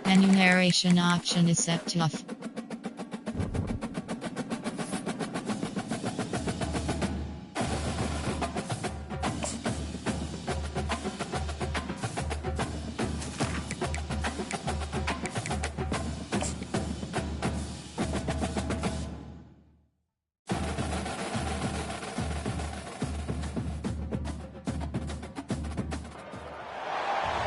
Enumeration option is set to off.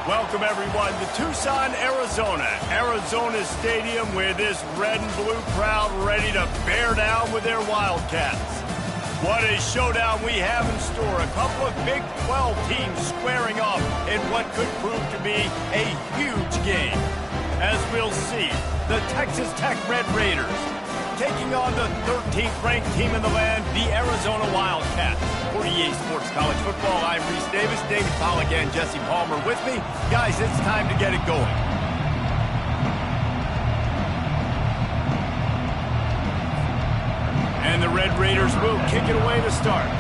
Welcome, everyone, to Tucson, Arizona. Arizona Stadium with this red and blue crowd ready to bear down with their Wildcats. What a showdown we have in store. A couple of Big 12 teams squaring off in what could prove to be a huge game. As we'll see, the Texas Tech Red Raiders taking on the 13th ranked team in the land, the Arizona Wildcats. For EA Sports College Football, I'm Reese Davis, David Pollock, and Jesse Palmer with me. Guys, it's time to get it going. And the Red Raiders will kick it away to start.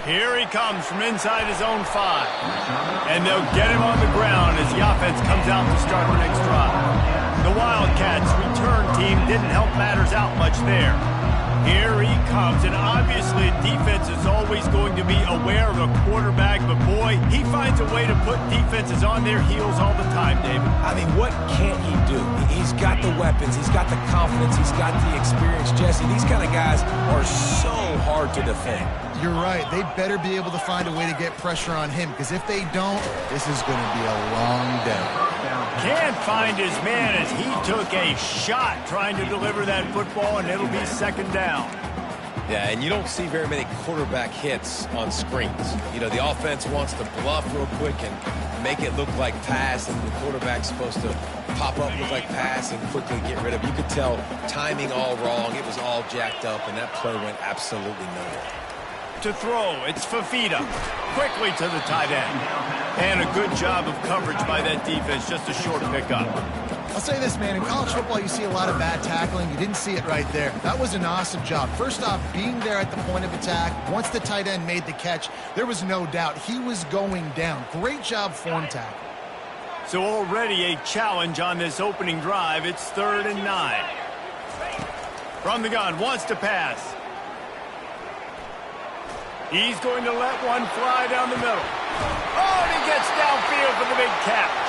Here he comes from inside his own 5. And they'll get him on the ground as the offense comes out to start the next drive. The Wildcats' return team didn't help matters out much there. Here he comes, and obviously defense is always going to be aware of a quarterback, but boy, he finds a way to put defenses on their heels all the time, David. I mean, what can't he do? He's got the weapons, he's got the confidence, he's got the experience. Jesse, these kind of guys are so hard to defend. You're right. They better be able to find a way to get pressure on him, because if they don't, this is going to be a long day. Can't find his man as he took a shot trying to deliver that football, and it'll be second down. Yeah, and you don't see very many quarterback hits on screens. You know, the offense wants to bluff real quick and make it look like pass, and the quarterback's supposed to pop up, look like pass, and quickly get rid of it. You could tell timing all wrong. It was all jacked up, and that play went absolutely nowhere. To throw, it's Fafita. Quickly to the tight end. And a good job of coverage by that defense, just a short pickup. I'll say this, man, in college football you see a lot of bad tackling. You didn't see it right there. That was an awesome job. First off, being there at the point of attack. Once the tight end made the catch, there was no doubt he was going down. Great job form tackle. So already a challenge on this opening drive. It's 3rd and 9. From the gun, wants to pass. He's going to let one fly down the middle. Oh, and he gets downfield for the big catch.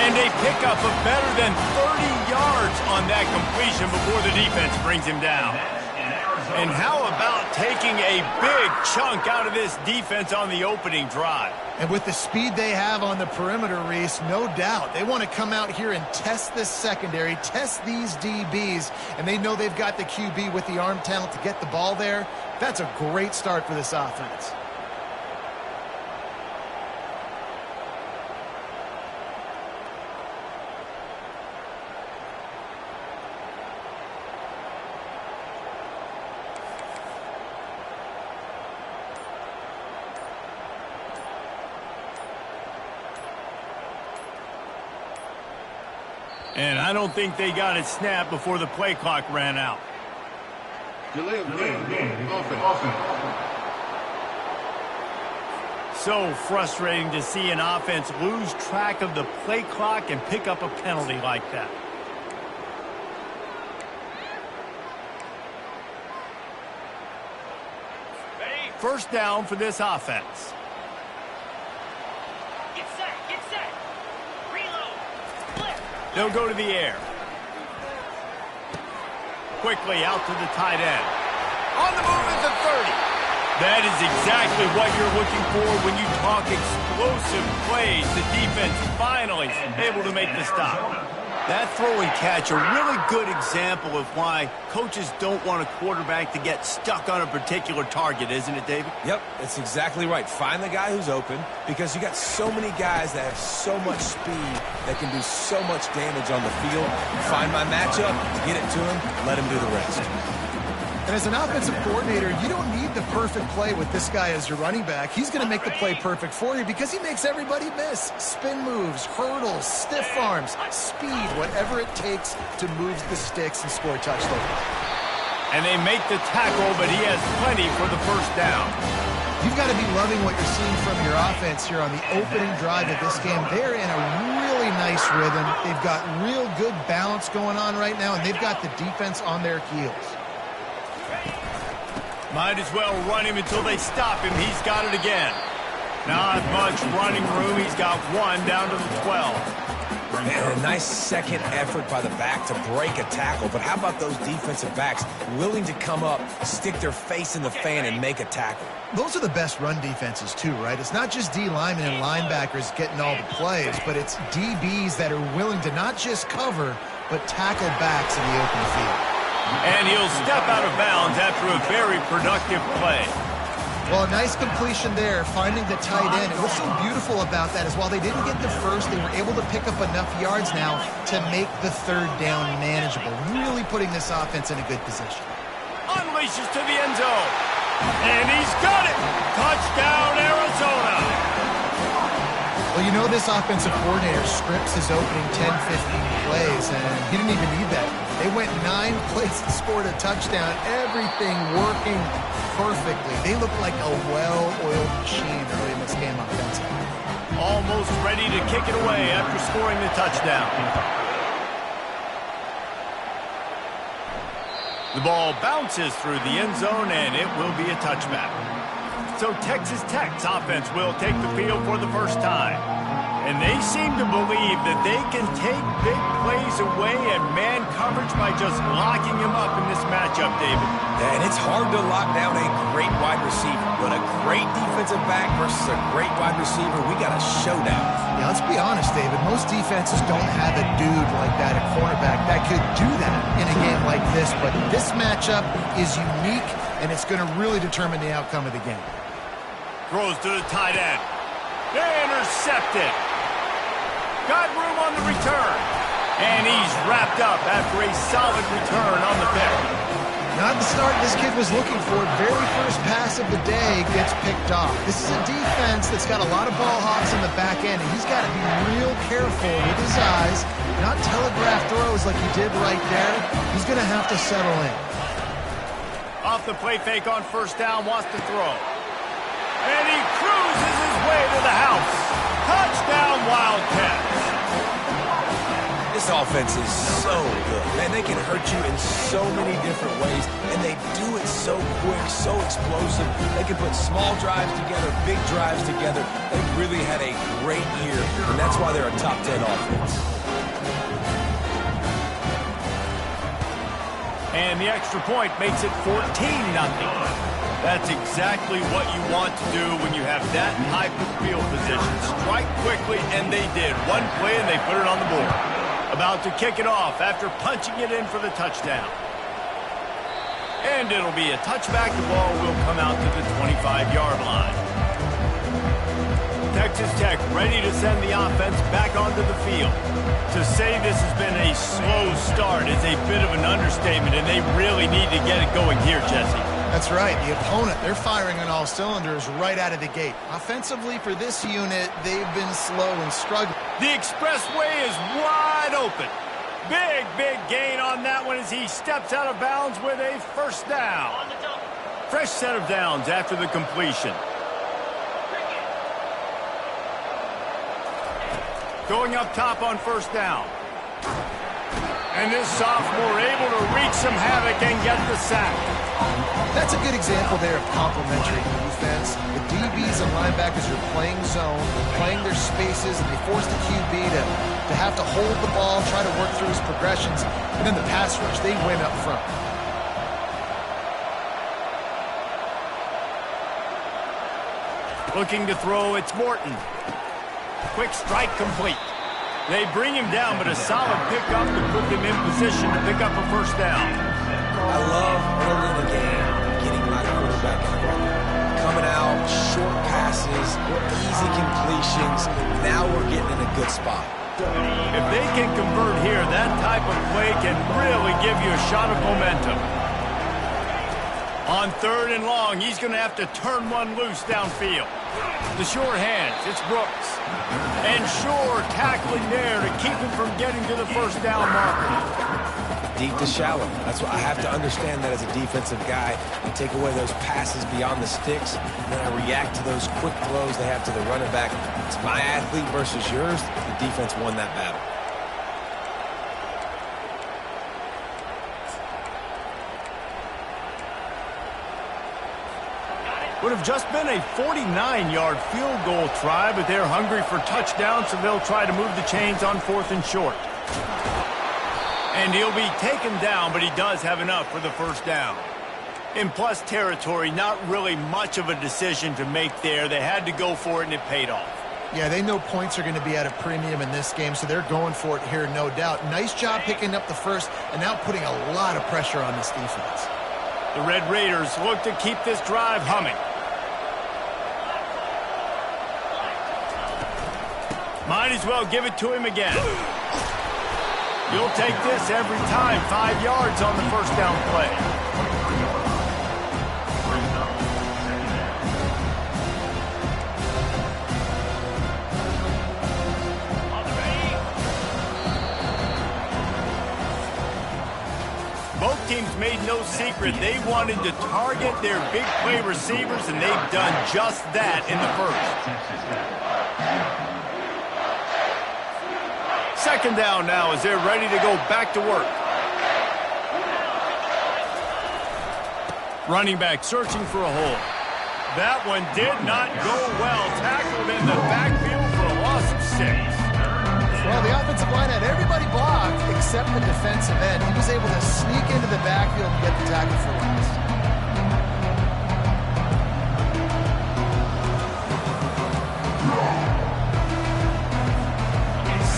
And a pickup of better than 30 yards on that completion before the defense brings him down. And how about taking a big chunk out of this defense on the opening drive? And with the speed they have on the perimeter, Reese, no doubt, they want to come out here and test this secondary, test these DBs, and they know they've got the QB with the arm talent to get the ball there. That's a great start for this offense. And I don't think they got it snapped before the play clock ran out. Delay of game. Offense. So frustrating to see an offense lose track of the play clock and pick up a penalty like that. First down for this offense. They'll go to the air. Quickly out to the tight end. On the move at the 30. That is exactly what you're looking for when you talk explosive plays. The defense finally able to make the stop. That throw and catch, a really good example of why coaches don't want a quarterback to get stuck on a particular target, isn't it, David? Yep, that's exactly right. Find the guy who's open, because you got so many guys that have so much speed that can do so much damage on the field. Find my matchup, get it to him, let him do the rest. And as an offensive coordinator, you don't need the perfect play with this guy as your running back. He's going to make the play perfect for you because he makes everybody miss. Spin moves, hurdles, stiff arms, speed, whatever it takes to move the sticks and score touchdowns. And they make the tackle, but he has plenty for the first down. You've got to be loving what you're seeing from your offense here on the opening drive of this game. They're in a really nice rhythm. They've got real good balance going on right now, and they've got the defense on their heels. Might as well run him until they stop him. He's got it again. Not much running room. He's got one down to the 12. Man, a nice second effort by the back to break a tackle. But how about those defensive backs willing to come up, stick their face in the fan, and make a tackle? Those are the best run defenses too, right? It's not just D linemen and linebackers getting all the plays, but it's DBs that are willing to not just cover, but tackle backs in the open field. And he'll step out of bounds after a very productive play. Well, a nice completion there, finding the tight end. And what's so beautiful about that is while they didn't get the first, they were able to pick up enough yards now to make the third down manageable, really putting this offense in a good position. Unleashes to the end zone. And he's got it. Touchdown, Arizona. Well, you know this offensive coordinator scripts his opening 10, 15 plays, and he didn't even need that. They went 9 plays and scored a touchdown, everything working perfectly. They look like a well-oiled machine early in this game offensively. Almost ready to kick it away after scoring the touchdown. The ball bounces through the end zone, and it will be a touchback. So Texas Tech's offense will take the field for the first time. And they seem to believe that they can take big plays away and man coverage by just locking him up in this matchup, David. And it's hard to lock down a great wide receiver, but a great defensive back versus a great wide receiver, we got a showdown. Yeah, let's be honest, David. Most defenses don't have a dude like that at cornerback that could do that in a game like this, but this matchup is unique, and it's going to really determine the outcome of the game. Throws to the tight end. Intercepted. Got room on the return. And he's wrapped up after a solid return on the pick. Not the start this kid was looking for. Very first pass of the day gets picked off. This is a defense that's got a lot of ball hawks in the back end, and he's got to be real careful with his eyes, not telegraph throws like he did right there. He's going to have to settle in. Off the play fake on first down, wants to throw. And he cruises his way to the house. Touchdown, Wildcats. This offense is so good. Man, they can hurt you in so many different ways, and they do it so quick, so explosive. They can put small drives together, big drives together. They've really had a great year, and that's why they're a top 10 offense. And the extra point makes it 14-0. That's exactly what you want to do when you have that type of field position. Strike quickly, and they did. One play, and they put it on the board. About to kick it off after punching it in for the touchdown. And it'll be a touchback. The ball will come out to the 25-yard line. Texas Tech ready to send the offense back onto the field. To say this has been a slow start is a bit of an understatement, and they really need to get it going here, Jesse. That's right. The opponent, they're firing on all cylinders right out of the gate. Offensively for this unit, they've been slow and struggling. The expressway is wide open. Big, big gain on that one as he steps out of bounds with a first down. Fresh set of downs after the completion. Going up top on first down. And this sophomore able to wreak some havoc and get the sack. That's a good example there of complementary defense. The DBs and linebackers are playing zone, playing their spaces, and they force the QB to have to hold the ball, try to work through his progressions, and then the pass rush, they win up front. Looking to throw, it's Morton. Quick strike complete. They bring him down, but a solid pickup to put them in position to pick up a first down. I love early in the game getting my quarterback involved. Coming out, short passes, easy completions. Now we're getting in a good spot. If they can convert here, that type of play can really give you a shot of momentum. On 3rd and long, he's going to have to turn one loose downfield. The short hands, it's Brooks. And Shore tackling there to keep him from getting to the first down marker. Deep to shallow. That's what I have to understand that as a defensive guy. I take away those passes beyond the sticks, and then I react to those quick throws they have to the running back. It's my athlete versus yours. The defense won that battle. Would have just been a 49-yard field goal try, but they're hungry for touchdowns, so they'll try to move the chains on 4th and short. And he'll be taken down, but he does have enough for the first down. In plus territory, not really much of a decision to make there. They had to go for it, and it paid off. Yeah, they know points are going to be at a premium in this game, so they're going for it here, no doubt. Nice job picking up the first and now putting a lot of pressure on this defense. The Red Raiders look to keep this drive humming. Might as well give it to him again. You'll take this every time. 5 yards on the first down play. Both teams made no secret. They wanted to target their big play receivers, and they've done just that in the first. Second down now as they're ready to go back to work. Running back searching for a hole. That one did not go well. Tackled in the backfield for a loss of 6. Well, the offensive line had everybody blocked except the defensive end. He was able to sneak into the backfield and get the tackle for loss.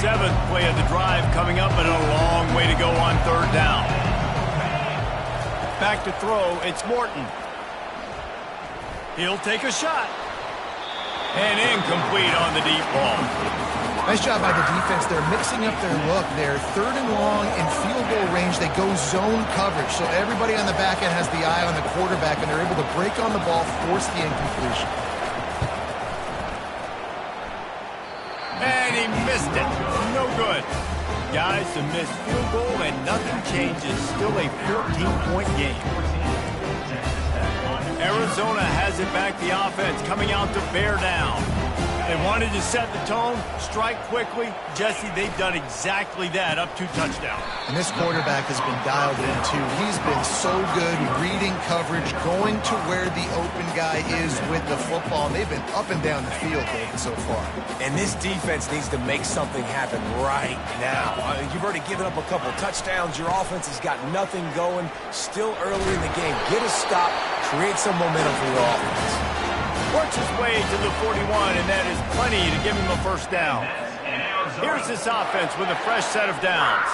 Seventh play of the drive coming up, and a long way to go on 3rd down. Back to throw, it's Morton. He'll take a shot. And incomplete on the deep ball. Nice job by the defense. They're mixing up their look. They're 3rd and long in field goal range. They go zone coverage, so everybody on the back end has the eye on the quarterback, and they're able to break on the ball, force the incompletion. And he missed it. No good. Guys, a missed field goal and nothing changes. Still a 14-point game. Arizona has it back. The offense coming out to bear down. They wanted to set the tone, strike quickly. Jesse, they've done exactly that, up 2 touchdowns. And this quarterback has been dialed in, too. He's been so good reading coverage, going to where the open guy is with the football. And they've been up and down the field, David, so far. And this defense needs to make something happen right now. You've already given up a couple touchdowns. Your offense has got nothing going. Still early in the game. Get a stop. Create some momentum for your offense. Works his way to the 41, and that is plenty to give him a first down. Here's this offense with a fresh set of downs.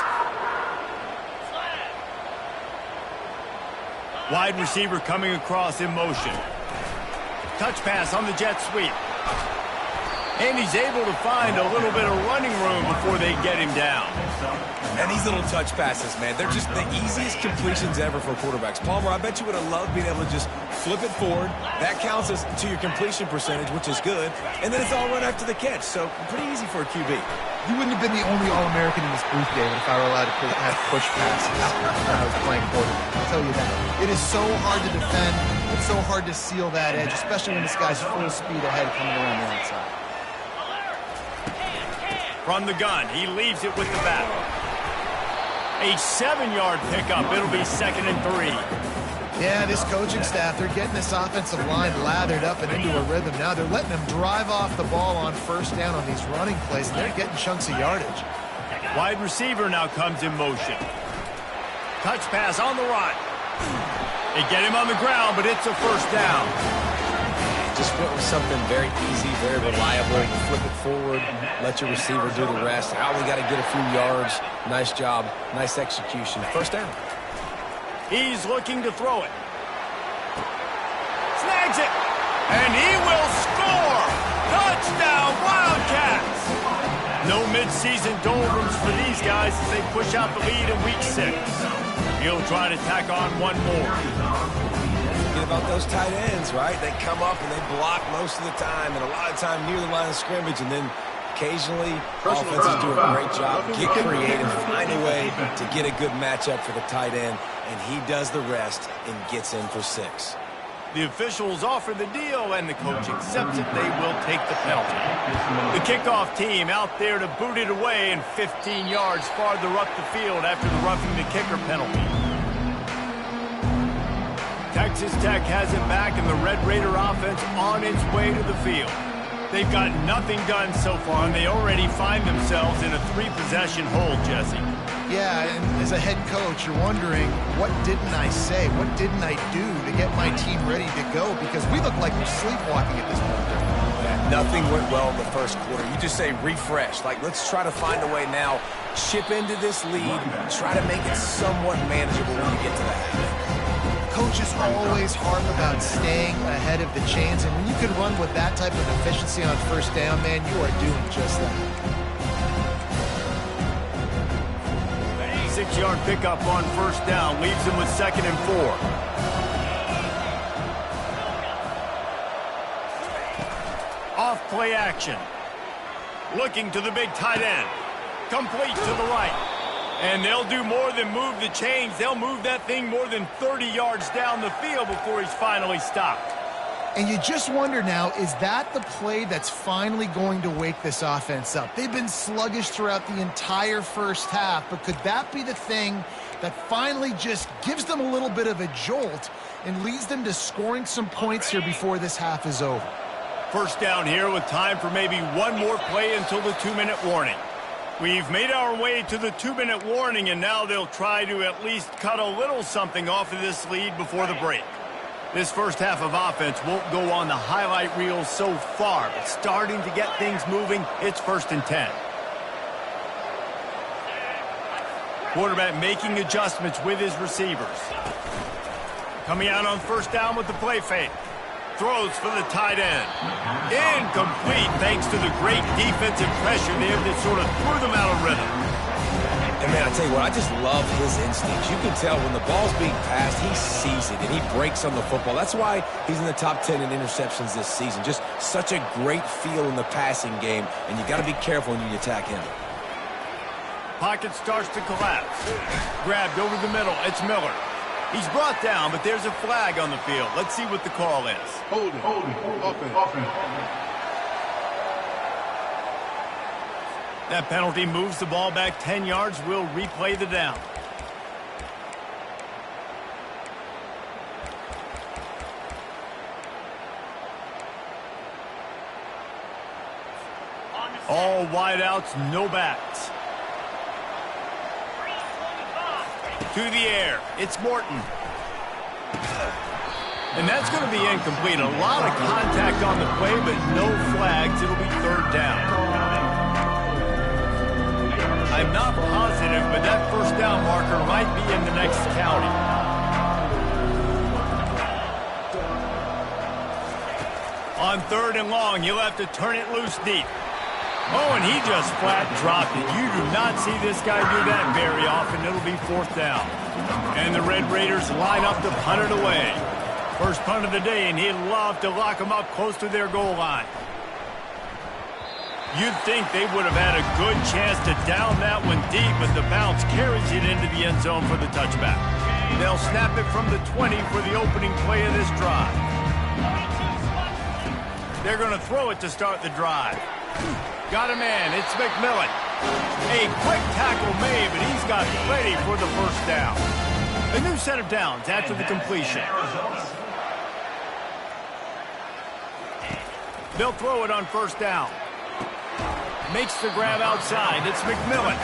Wide receiver coming across in motion. Touch pass on the jet sweep. And he's able to find a little bit of running room before they get him down. And these little touch passes, man, they're just the easiest completions ever for quarterbacks. Palmer, I bet you would have loved being able to just flip it forward. That counts as to your completion percentage, which is good. And then it's all run after the catch, so pretty easy for a QB. You wouldn't have been the only All-American in this booth, David, if I were allowed to have push passes when I was playing quarterback. I'll tell you that. It is so hard to defend. It's so hard to seal that edge, especially when this guy's full speed ahead coming around the outside. From the gun, he leaves it with the back. A 7-yard pickup. It'll be 2nd and 3. Yeah, this coaching staff, they're getting this offensive line lathered up and into a rhythm now. They're letting them drive off the ball on first down on these running plays, and they're getting chunks of yardage. Wide receiver now comes in motion. Touch pass on the run. They get him on the ground, but it's a first down. Just went with something very easy, very reliable. Flip it forward, let your receiver do the rest. I only got to get a few yards. Nice job, nice execution. First down. He's looking to throw it. Snags it. And he will score. Touchdown, Wildcats. No midseason doldrums for these guys as they push out the lead in week 6. He'll try to tack on one more. forget about those tight ends, right? They come up and they block most of the time, and a lot of time near the line of scrimmage, and then occasionally offenses do a great job, get creative, find a way to get a good matchup for the tight end, and he does the rest and gets in for 6. The officials offer the deal, and the coach accepts it. They will take the penalty. The kickoff team out there to boot it away, and 15 yards farther up the field after the roughing the kicker penalty. Texas Tech has it back, and the Red Raider offense on its way to the field. They've got nothing done so far, and they already find themselves in a 3-possession hole, Jesse. Yeah, and as a head coach, you're wondering, what didn't I say? What didn't I do to get my team ready to go? Because we look like we're sleepwalking at this point. Yeah, nothing went well in the first quarter. You just say refresh. Like, let's try to find a way now, chip into this lead, try to make it somewhat manageable when you get to the half. Coach is always hard about staying ahead of the chains, and when you can run with that type of efficiency on first down, man, you are doing just that. 6-yard pickup on first down leaves him with 2nd and 4. Off play action. Looking to the big tight end. Complete to the right. And they'll do more than move the chains. They'll move that thing more than 30 yards down the field before he's finally stopped. And you just wonder now, is that the play that's finally going to wake this offense up? They've been sluggish throughout the entire first half, but could that be the thing that finally just gives them a little bit of a jolt and leads them to scoring some points here before this half is over? First down here with time for maybe one more play until the 2-minute warning. We've made our way to the 2-minute warning, and now they'll try to at least cut a little something off of this lead before the break. This first half of offense won't go on the highlight reel so far, but starting to get things moving, it's 1st and 10. Quarterback making adjustments with his receivers. Coming out on first down with the play fake. Throws for the tight end. Incomplete thanks to the great defensive pressure there that sort of threw them out of rhythm. And, man, I tell you what, I just love his instincts. You can tell when the ball's being passed, he sees it, and he breaks on the football. That's why he's in the top 10 in interceptions this season. Just such a great feel in the passing game, and you got to be careful when you attack him. Pocket starts to collapse. Grabbed over the middle. It's Miller. He's brought down, but there's a flag on the field. Let's see what the call is. Holding. Offense. That penalty moves the ball back 10 yards. We'll replay the down. All wideouts, no backs. To the air. It's Morton. And that's going to be incomplete. A lot of contact on the play, but no flags. It'll be 3rd down. I'm not positive, but that first down marker might be in the next county. On 3rd and long, he'll have to turn it loose deep. Oh, and he just flat dropped it. You do not see this guy do that very often. It'll be 4th down. And the Red Raiders line up to punt it away. First punt of the day, and he'd love to lock them up close to their goal line. You'd think they would have had a good chance to down that one deep, but the bounce carries it into the end zone for the touchback. They'll snap it from the 20 for the opening play of this drive. They're going to throw it to start the drive. Got a man. It's McMillan. A quick tackle made, but he's got plenty for the first down. A new set of downs after the completion. They'll throw it on first down. Makes the grab outside. It's McMillan.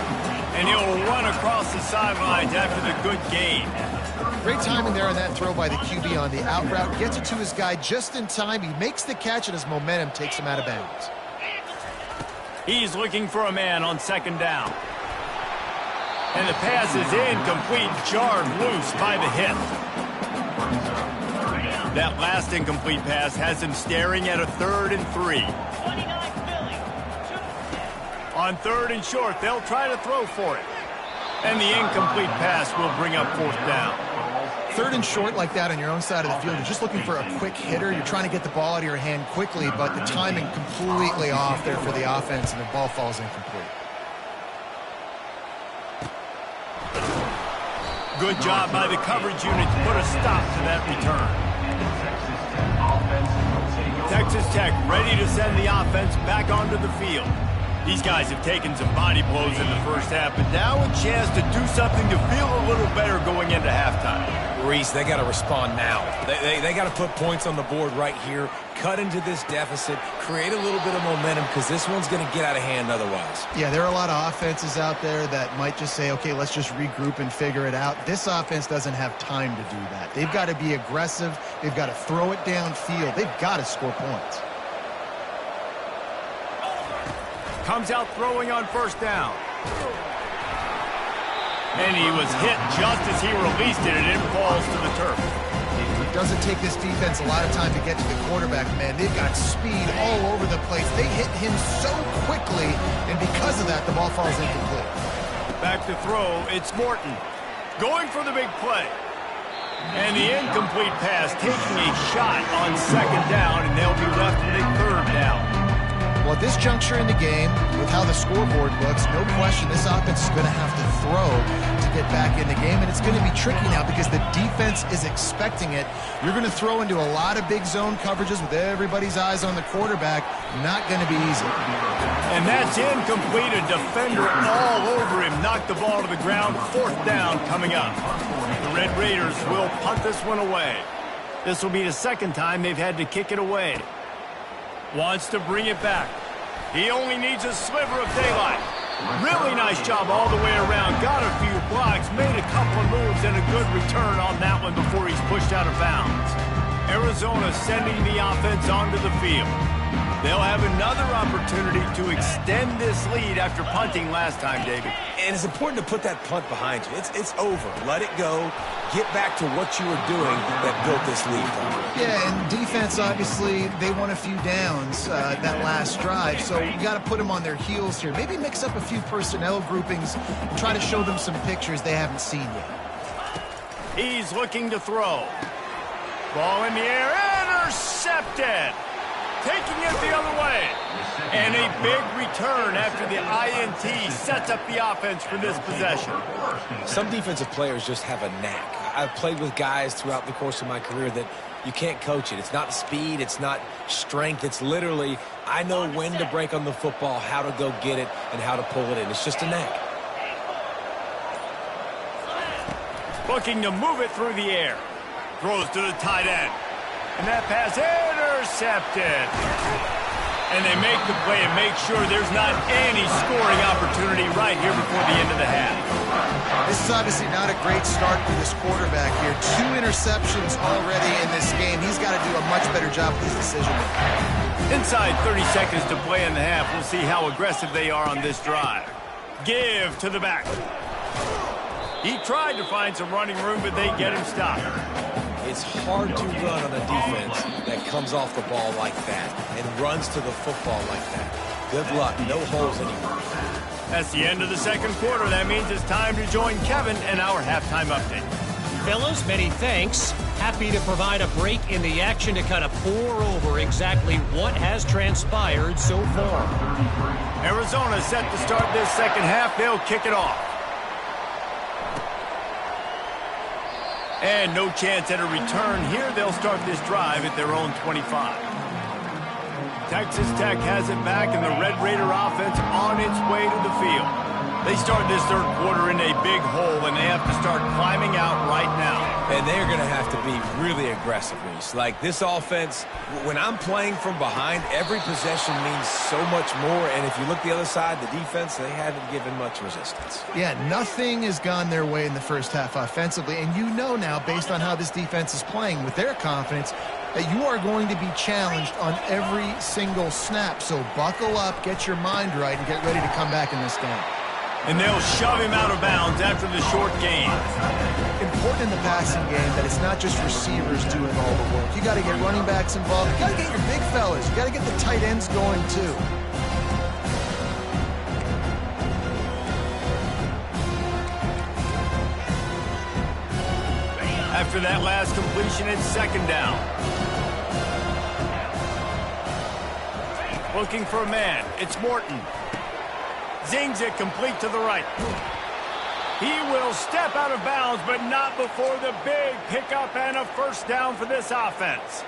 And he'll run across the sidelines after the good gain. Great timing there on that throw by the QB on the out route. Gets it to his guy just in time. He makes the catch, and his momentum takes him out of bounds. He's looking for a man on 2nd down. And the pass is incomplete, jarred loose by the hit. That last incomplete pass has him staring at a 3rd and 3. On 3rd and short, they'll try to throw for it. And the incomplete pass will bring up 4th down. Third and short like that on your own side of the field, you're just looking for a quick hitter. You're trying to get the ball out of your hand quickly, but the timing completely off there for the offense, and the ball falls incomplete. Good job by the coverage unit to put a stop to that return. Texas Tech ready to send the offense back onto the field. These guys have taken some body blows in the first half, but now a chance to do something to feel a little better going into halftime. Reese, they got to respond now. They got to put points on the board right here, cut into this deficit, create a little bit of momentum, because this one's going to get out of hand otherwise. Yeah, there are a lot of offenses out there that might just say, okay, let's just regroup and figure it out. This offense doesn't have time to do that. They've got to be aggressive. They've got to throw it downfield. They've got to score points. Comes out throwing on first down. And he was hit just as he released it, and it falls to the turf. It doesn't take this defense a lot of time to get to the quarterback, man. They've got speed all over the place. They hit him so quickly, and because of that, the ball falls incomplete. Back to throw, it's Morton. Going for the big play. And the incomplete pass, taking a shot on second down, and they'll be left with a third down. Well, at this juncture in the game, with how the scoreboard looks, no question this offense is going to have to throw to get back in the game, and it's going to be tricky now because the defense is expecting it. You're going to throw into a lot of big zone coverages with everybody's eyes on the quarterback. Not going to be easy. And that's incomplete. A defender all over him. Knocked the ball to the ground. Fourth down coming up. The Red Raiders will punt this one away. This will be the second time they've had to kick it away. Wants to bring it back. He only needs a sliver of daylight. Really nice job all the way around. Got a few blocks, made a couple of moves, and a good return on that one before he's pushed out of bounds. Arizona sending the offense onto the field. They'll have another opportunity to extend this lead after punting last time, David. And it's important to put that punt behind you. It's over. Let it go. Get back to what you were doing that built this lead. Yeah, and defense, obviously, they won a few downs that last drive, so you got to put them on their heels here. Maybe mix up a few personnel groupings and try to show them some pictures they haven't seen yet. He's looking to throw. Ball in the air, intercepted. Taking it the other way. And a big return after the INT sets up the offense for this possession. Some defensive players just have a knack. I've played with guys throughout the course of my career that you can't coach it. It's not speed. It's not strength. It's literally, I know when to break on the football, how to go get it, and how to pull it in. It's just a knack. Looking to move it through the air. Throws to the tight end. And that pass intercepted. And they make the play and make sure there's not any scoring opportunity right here before the end of the half. This is obviously not a great start for this quarterback here. 2 interceptions already in this game. He's got to do a much better job with his decision-making. Inside 30 seconds to play in the half. We'll see how aggressive they are on this drive. Give to the back. He tried to find some running room, but they get him stopped. It's hard to run on a defense that comes off the ball like that and runs to the football like that. Good luck. No holes anymore. That's the end of the second quarter. That means it's time to join Kevin and our halftime update. Fellas, many thanks. Happy to provide a break in the action to kind of pour over exactly what has transpired so far. Arizona set to start this second half. They'll kick it off. And no chance at a return here. They'll start this drive at their own 25. Texas Tech has it back, and the Red Raider offense on its way to the field. They start this third quarter in a big hole, and they have to start climbing out right now. And they're going to have to be really aggressive, Reese. Like, this offense, when I'm playing from behind, every possession means so much more. And if you look the other side, the defense, they haven't given much resistance. Yeah, nothing has gone their way in the first half offensively. And you know now, based on how this defense is playing with their confidence, that you are going to be challenged on every single snap. So buckle up, get your mind right, and get ready to come back in this game. And they'll shove him out of bounds after the short gain. Important in the passing game that it's not just receivers doing all the work. You got to get running backs involved. You got to get your big fellas. You got to get the tight ends going too. After After that last completion, it's second down. Looking for a man. It's Morton. Zings it complete to the right. He will step out of bounds, but not before the big pickup and a first down for this offense.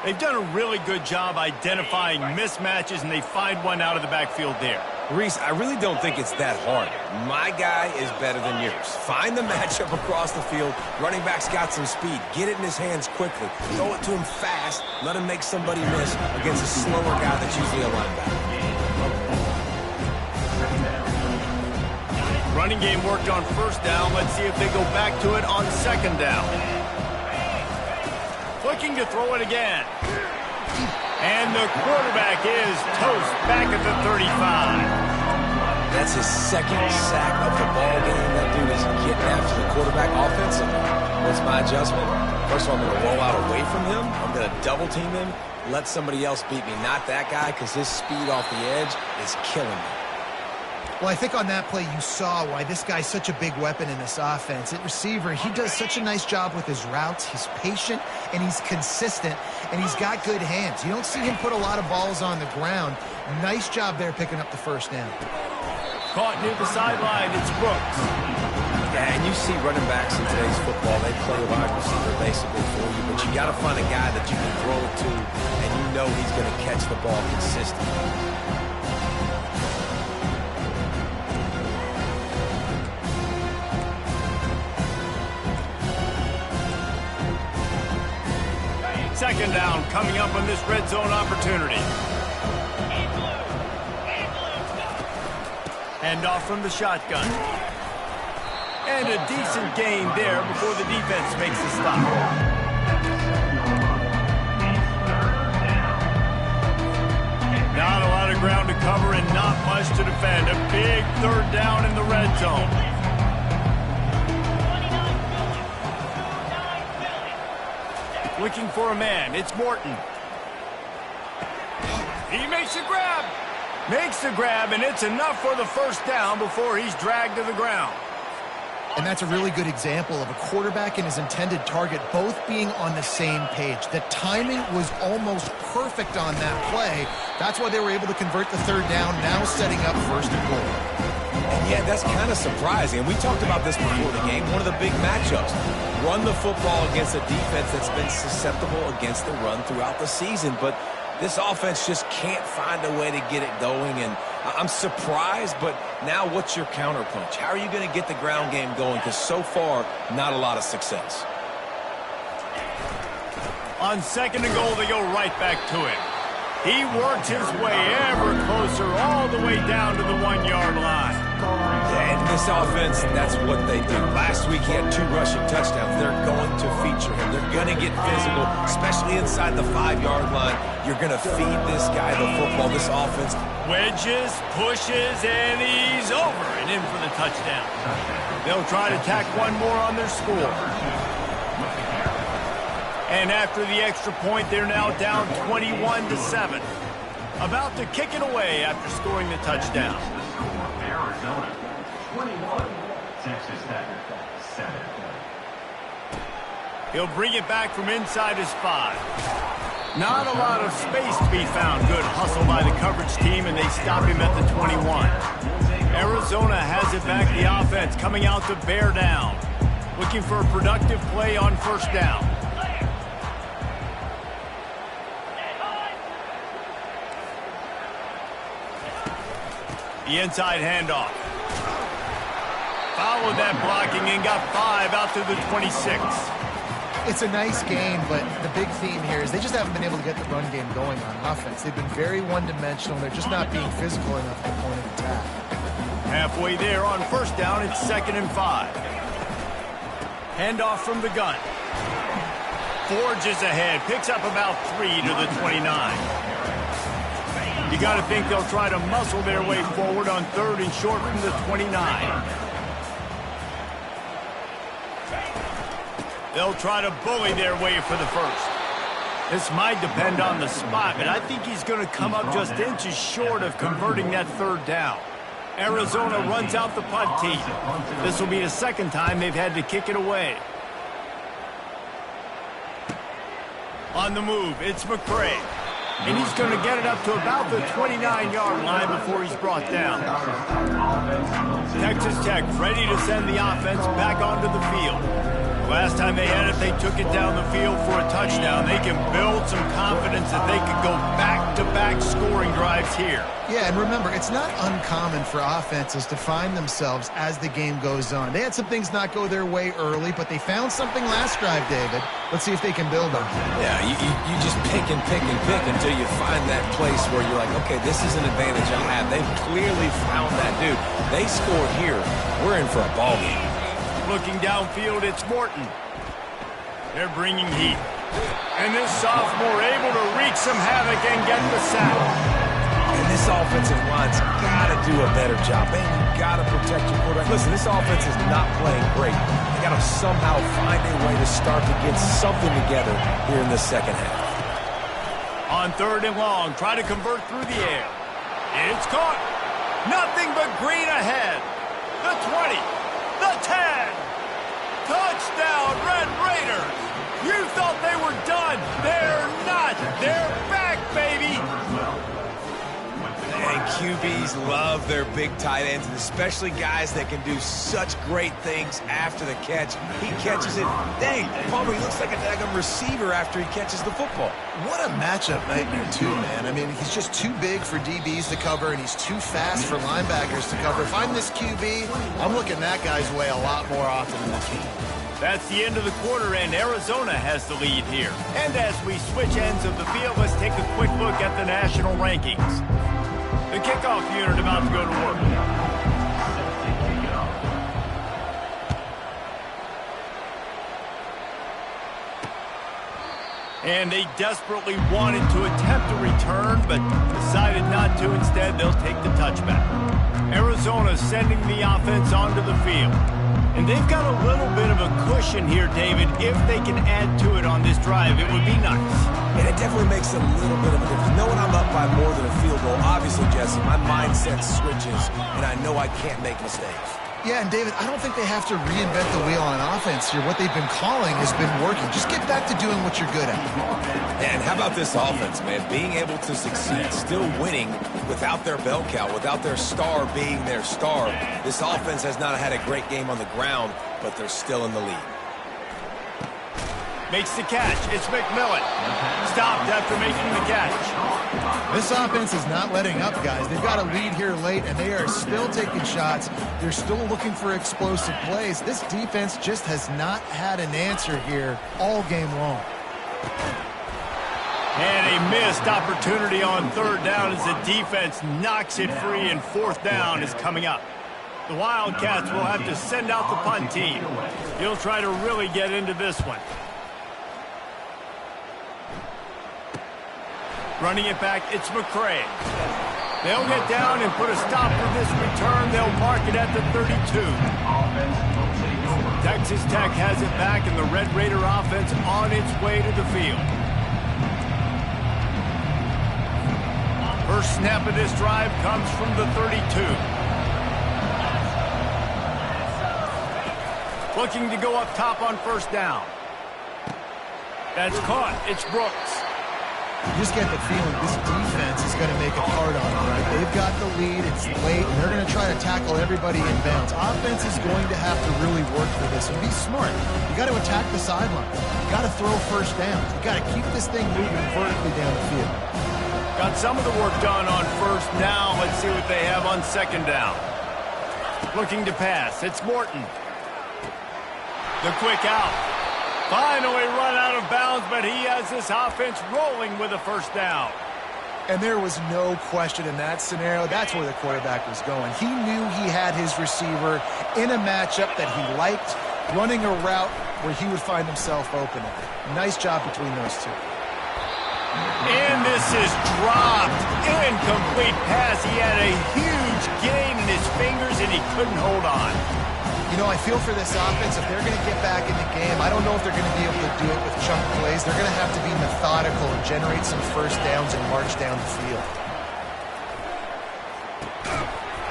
They've done a really good job identifying mismatches, and they find one out of the backfield there. Reese, I really don't think it's that hard. My guy is better than yours. Find the matchup across the field. Running back's got some speed. Get it in his hands quickly. Throw it to him fast. Let him make somebody miss against a slower guy that's usually a linebacker. Running game worked on first down. Let's see if they go back to it on second down. Looking to throw it again. And the quarterback is toast back at the 35. That's his second sack of the ball game. That dude is getting after the quarterback offensively. What's my adjustment? First of all, I'm going to roll out away from him. I'm going to double team him. Let somebody else beat me, not that guy, because his speed off the edge is killing me. Well, I think on that play you saw why this guy's such a big weapon in this offense. At receiver, he does such a nice job with his routes. He's patient, and he's consistent, and he's got good hands. You don't see him put a lot of balls on the ground. Nice job there picking up the first down. Caught near the sideline, it's Brooks. Yeah, and you see running backs in today's football, they play wide receiver basically for you, but you got to find a guy that you can throw it to, and you know he's going to catch the ball consistently. Second down coming up on this red zone opportunity. Hand off from the shotgun. And a decent gain there before the defense makes the stop. Not a lot of ground to cover and not much to defend. A big third down in the red zone. Looking for a man. It's Morton. He makes a grab. Makes the grab, and it's enough for the first down before he's dragged to the ground. And that's a really good example of a quarterback and his intended target both being on the same page. The timing was almost perfect on that play. That's why they were able to convert the third down, now setting up first and goal. Yeah, that's kind of surprising. And we talked about this before the game. One of the big matchups. Run the football against a defense that's been susceptible against the run throughout the season. But this offense just can't find a way to get it going. And I'm surprised, but now what's your counterpunch? How are you going to get the ground game going? Because so far, not a lot of success. On second and goal, they go right back to him. He works his way ever closer all the way down to the 1-yard line. And this offense, that's what they do. Last week he had 2 rushing touchdowns. They're going to feature him. They're going to get physical, especially inside the 5-yard line. You're going to feed this guy the football, this offense. Wedges, pushes, and he's over and in for the touchdown. They'll try to tack one more on their score. And after the extra point, they're now down 21-7. About to kick it away after scoring the touchdown. Arizona 21, Texas Tech 7. He'll bring it back from inside his 5. Not a lot of space to be found. Good hustle by the coverage team, and they stop him at the 21. Arizona has it back, the offense coming out to bear down. Looking for a productive play on first down. The inside handoff. Followed that blocking and got 5 out to the 26. It's a nice game, but the big theme here is they just haven't been able to get the run game going on offense. They've been very one-dimensional. They're just not being physical enough at the point of attack. Halfway there on first down, it's second and 5. Handoff from the gun. Forges ahead, picks up about 3 to the 29. You got to think they'll try to muscle their way forward on third and short from the 29. They'll try to bully their way for the first. This might depend on the spot, but I think he's going to come up just inches short of converting that third down. Arizona runs out the punt team. This will be the second time they've had to kick it away. On the move, it's McCray. And he's going to get it up to about the 29-yard line before he's brought down. Texas Tech ready to send the offense back onto the field. Last time they had it, they took it down the field for a touchdown. They can build some confidence that they could go back-to-back scoring drives here. Yeah, and remember, it's not uncommon for offenses to find themselves as the game goes on. They had some things not go their way early, but they found something last drive, David. Let's see if they can build on it. Yeah, you just pick and pick and pick until you find that place where you're like, okay, this is an advantage I have. They've clearly found that. Dude, they scored here. We're in for a ball game. Looking downfield, it's Morton. They're bringing heat. And this sophomore able to wreak some havoc and get the sack. And this offensive line's got to do a better job. Man, you got to protect your quarterback. Listen, this offense is not playing great. They got to somehow find a way to start to get something together here in the second half. On 3rd and long, try to convert through the air. It's caught. Nothing but green ahead. The 20. The 10. Touchdown, Red Raiders. You thought they were done. They're not. They're back, baby. And QBs love their big tight ends, and especially guys that can do such great things after the catch. He catches it. Dang, Palmer, he looks like a daggum receiver after he catches the football. What a matchup nightmare, too, man. I mean, he's just too big for DBs to cover, and he's too fast for linebackers to cover. If I'm this QB, I'm looking that guy's way a lot more often than this one. That's the end of the quarter, and Arizona has the lead here. And as we switch ends of the field, let's take a quick look at the national rankings. The kickoff unit about to go to work. And they desperately wanted to attempt a return, but decided not to. Instead, they'll take the touchback. Arizona sending the offense onto the field. And they've got a little bit of a cushion here, David. If they can add to it on this drive, it would be nice. And it definitely makes a little bit of a difference. Knowing I'm up by more than a field goal, obviously, Jesse, my mindset switches, and I know I can't make mistakes. Yeah, and David, I don't think they have to reinvent the wheel on offense here. What they've been calling has been working. Just get back to doing what you're good at. And how about this offense, man? Being able to succeed, still winning without their bell cow, without their star being their star. This offense has not had a great game on the ground, but they're still in the lead. Makes the catch. It's McMillan. Stopped after making the catch. This offense is not letting up, guys. They've got a lead here late, and they are still taking shots. They're still looking for explosive plays. This defense just has not had an answer here all game long. And a missed opportunity on 3rd down as the defense knocks it free, and 4th down is coming up. The Wildcats will have to send out the punt team. He'll try to really get into this one. Running it back, it's McCray. They'll get down and put a stop for this return. They'll mark it at the 32. Texas Tech has it back, and the Red Raider offense on its way to the field. First snap of this drive comes from the 32. Looking to go up top on 1st down. That's caught. It's Brooks. You just get the feeling this defense is going to make it hard on them, right? They've got the lead, it's late, and they're going to try to tackle everybody in bounds. Offense is going to have to really work for this and be smart. You got to attack the sidelines. You got to throw 1st down. You got to keep this thing moving vertically down the field. Got some of the work done on 1st down. Let's see what they have on 2nd down. Looking to pass. It's Morton. The quick out. Finally run out of bounds, but he has this offense rolling with a 1st down. And there was no question in that scenario. That's where the quarterback was going. He knew he had his receiver in a matchup that he liked, running a route where he would find himself open. Nice job between those two. And this is dropped. Incomplete pass. He had a huge gain in his fingers, and he couldn't hold on. You know, I feel for this offense, if they're going to get back in the game, I don't know if they're going to be able to do it with chunk plays. They're going to have to be methodical and generate some 1st downs and march down the field.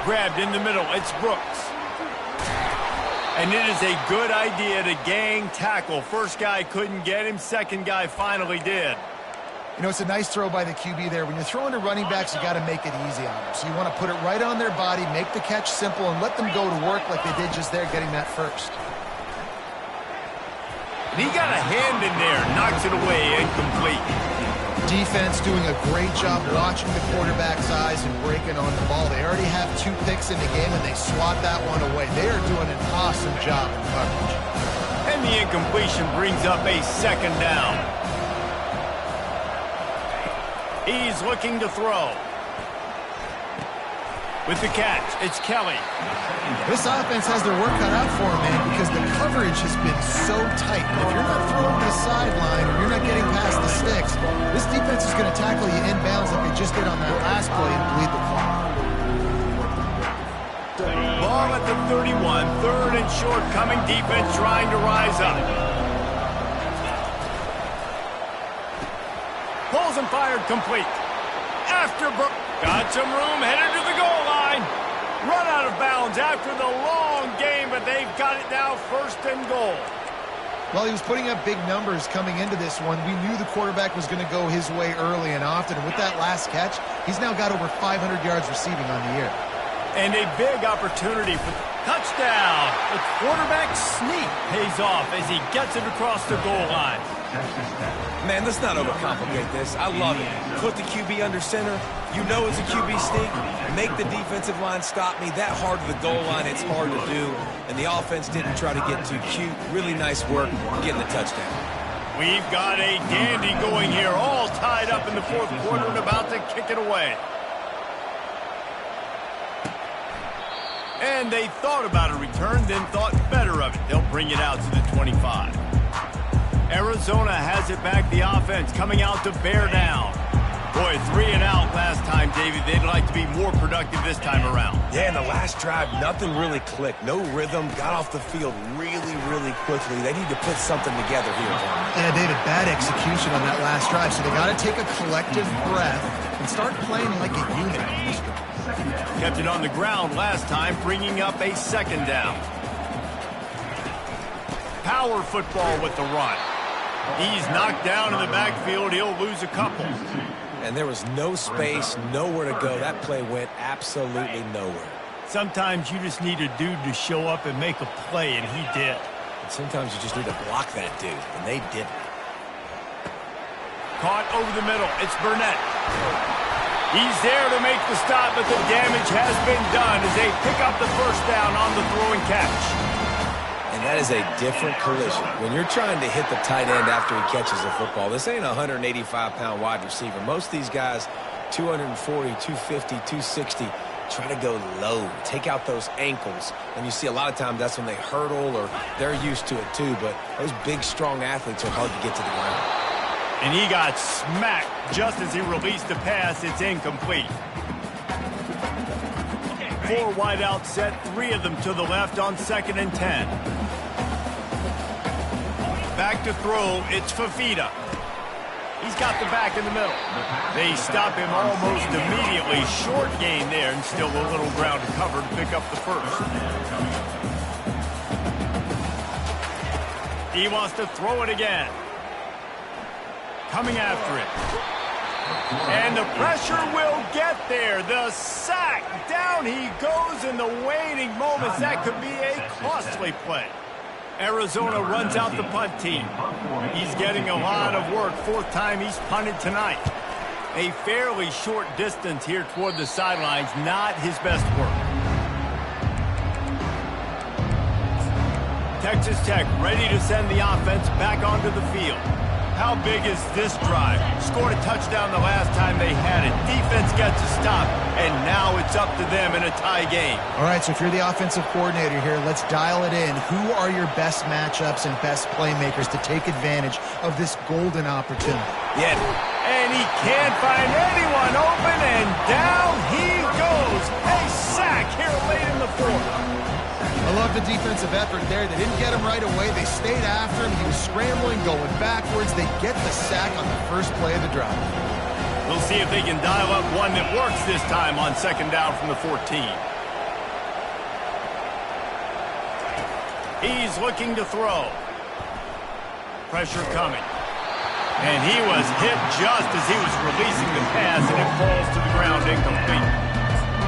Grabbed in the middle, it's Brooks. And it is a good idea to gang tackle. First guy couldn't get him. Second guy finally did. You know, it's a nice throw by the QB there. When you're throwing to running backs, you got to make it easy on them. So you want to put it right on their body, make the catch simple, and let them go to work like they did just there, getting that first. And he got a hand in there, knocks it away, incomplete. Defense doing a great job watching the quarterback's eyes and breaking on the ball. They already have 2 picks in the game, and they swat that one away. They are doing an awesome job in coverage. And the incompletion brings up a second down. He's looking to throw. With the catch, it's Kelly. This offense has their work cut out for them, man, because the coverage has been so tight. If you're not throwing to the sideline or you're not getting past the sticks, this defense is going to tackle you inbounds like they just did on that last play and bleed the clock. Ball at the 31, third and short, coming defense trying to rise up. Pulls and fired complete. Got some room, headed to the goal line. Run out of bounds after the long game, but they've got it now, first and goal. Well, he was putting up big numbers coming into this one. We knew the quarterback was going to go his way early and often, and with that last catch, he's now got over 500 yards receiving on the year. And a big opportunity for touchdown. The quarterback sneak pays off as he gets it across the goal line. Man, let's not overcomplicate this. I love it. Put the QB under center. You know it's a QB sneak. Make the defensive line stop me. That hard to the goal line, it's hard to do. And the offense didn't try to get too cute. Really nice work getting the touchdown. We've got a dandy going here, all tied up in the fourth quarter and about to kick it away. And they thought about a return, then thought better of it. They'll bring it out to the 25. Arizona has it back, the offense coming out to bear down. Boy, 3 and out last time, David. They'd like to be more productive this time around. Yeah, in the last drive, nothing really clicked. No rhythm, got off the field really, really quickly. They need to put something together here, John. Yeah, David, bad execution on that last drive, so they got to take a collective breath and start playing like a unit. Kept it on the ground last time, bringing up a second down. Power football with the run. He's knocked down in the backfield. He'll lose a couple. And there was no space, nowhere to go. That play went absolutely nowhere. Sometimes you just need a dude to show up and make a play, and he did. And sometimes you just need to block that dude, and they didn't. Caught over the middle. It's Burnett. He's there to make the stop, but the damage has been done as they pick up the first down on the throwing catch. And that is a different collision. When you're trying to hit the tight end after he catches the football, this ain't a 185-pound wide receiver. Most of these guys, 240, 250, 260, try to go low, take out those ankles. And you see a lot of times that's when they hurdle or they're used to it too. But those big, strong athletes are hard to get to the ground. And he got smacked just as he released the pass. It's incomplete. 4 wide out set, 3 of them to the left on 2nd and 10. Back to throw, it's Fafita. He's got the back in the middle. They stop him almost immediately. Short gain there and still a little ground to cover to pick up the first. He wants to throw it again. Coming after it. And the pressure will get there. The sack. Down he goes in the waning moments. That could be a costly play. Arizona runs out the punt team. He's getting a lot of work. 4th time he's punted tonight. A fairly short distance here toward the sidelines. Not his best work. Texas Tech ready to send the offense back onto the field. How big is this drive? Scored a touchdown the last time they had it. Defense gets a stop, and now it's up to them in a tie game. All right, so if you're the offensive coordinator here, let's dial it in. Who are your best matchups and best playmakers to take advantage of this golden opportunity? Yeah, and he can't find anyone open, and down he goes. A sack here late in the 4th. I love the defensive effort there. They didn't get him right away. They stayed after him. He was scrambling, going backwards. They get the sack on the first play of the drive. We'll see if they can dial up one that works this time on 2nd down from the 14. He's looking to throw. Pressure coming. And he was hit just as he was releasing the pass, and it falls to the ground incomplete.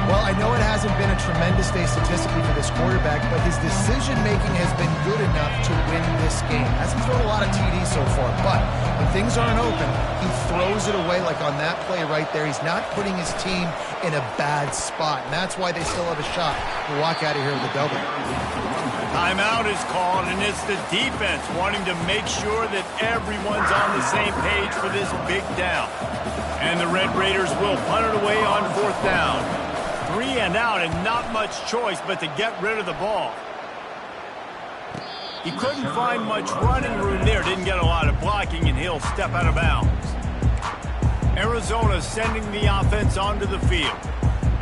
Well, I know it hasn't been a tremendous day statistically for this quarterback, but his decision-making has been good enough to win this game. Hasn't thrown a lot of TDs so far, but when things aren't open, he throws it away like on that play right there. He's not putting his team in a bad spot, and that's why they still have a shot to walk out of here with a W. Timeout is called, and it's the defense wanting to make sure that everyone's on the same page for this big down. And the Red Raiders will punt it away on 4th down. 3 and out, and not much choice but to get rid of the ball. He couldn't find much running room there, didn't get a lot of blocking, and he'll step out of bounds. Arizona sending the offense onto the field.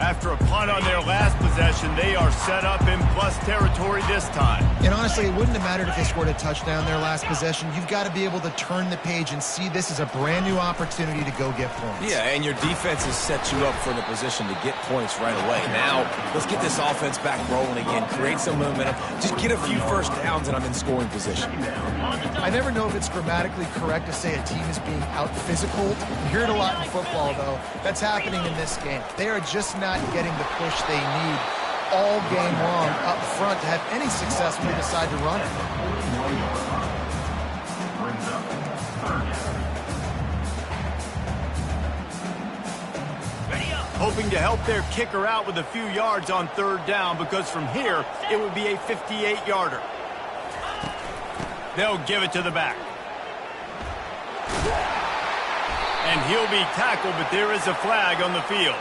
After a punt on their last possession, they are set up in plus territory this time. And honestly, it wouldn't have mattered if they scored a touchdown their last possession. You've got to be able to turn the page and see this as a brand new opportunity to go get points. Yeah, and your defense has set you up for the position to get points right away. Now, let's get this offense back rolling again, create some momentum, just get a few first downs, and I'm in scoring position. I never know if it's grammatically correct to say a team is being out-physical. You hear it a lot in football, though. That's happening in this game. They are just not getting the push they need all game long up front to have any success when they decide to run it. Hoping to help their kicker out with a few yards on 3rd down, because from here it would be a 58-yarder. They'll give it to the back. And he'll be tackled, but there is a flag on the field.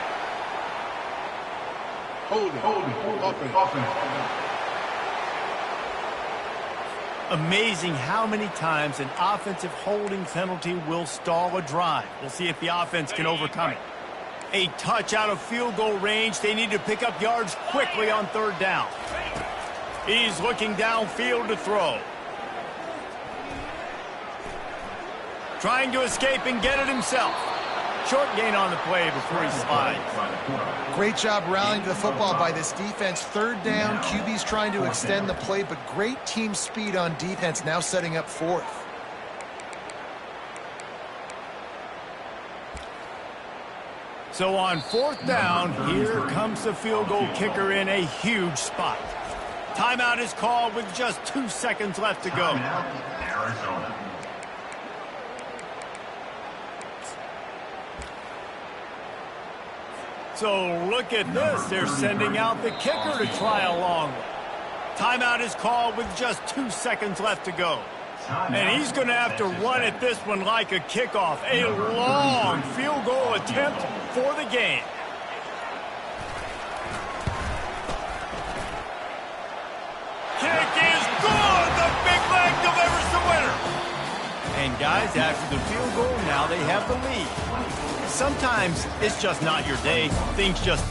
Amazing how many times an offensive holding penalty will stall a drive. We'll see if the offense can overcome it. A touch out of field goal range. They need to pick up yards quickly on 3rd down. He's looking downfield to throw. Trying to escape and get it himself. Short gain on the play before he slides. Great job rallying to the football by this defense. 3rd down, QB's trying to extend the play, but great team speed on defense, now setting up 4th. So on 4th down, here comes the field goal kicker in a huge spot. Timeout is called with just 2 seconds left to go. Arizona. So look at this. They're sending out the kicker to try a long one. Timeout is called with just 2 seconds left to go. And he's going to have to run at this one like a kickoff. A long field goal attempt for the game. Kick is good. The big leg delivers the winner. And guys, after the field goal, now they have the lead. Sometimes it's just not your day. Things just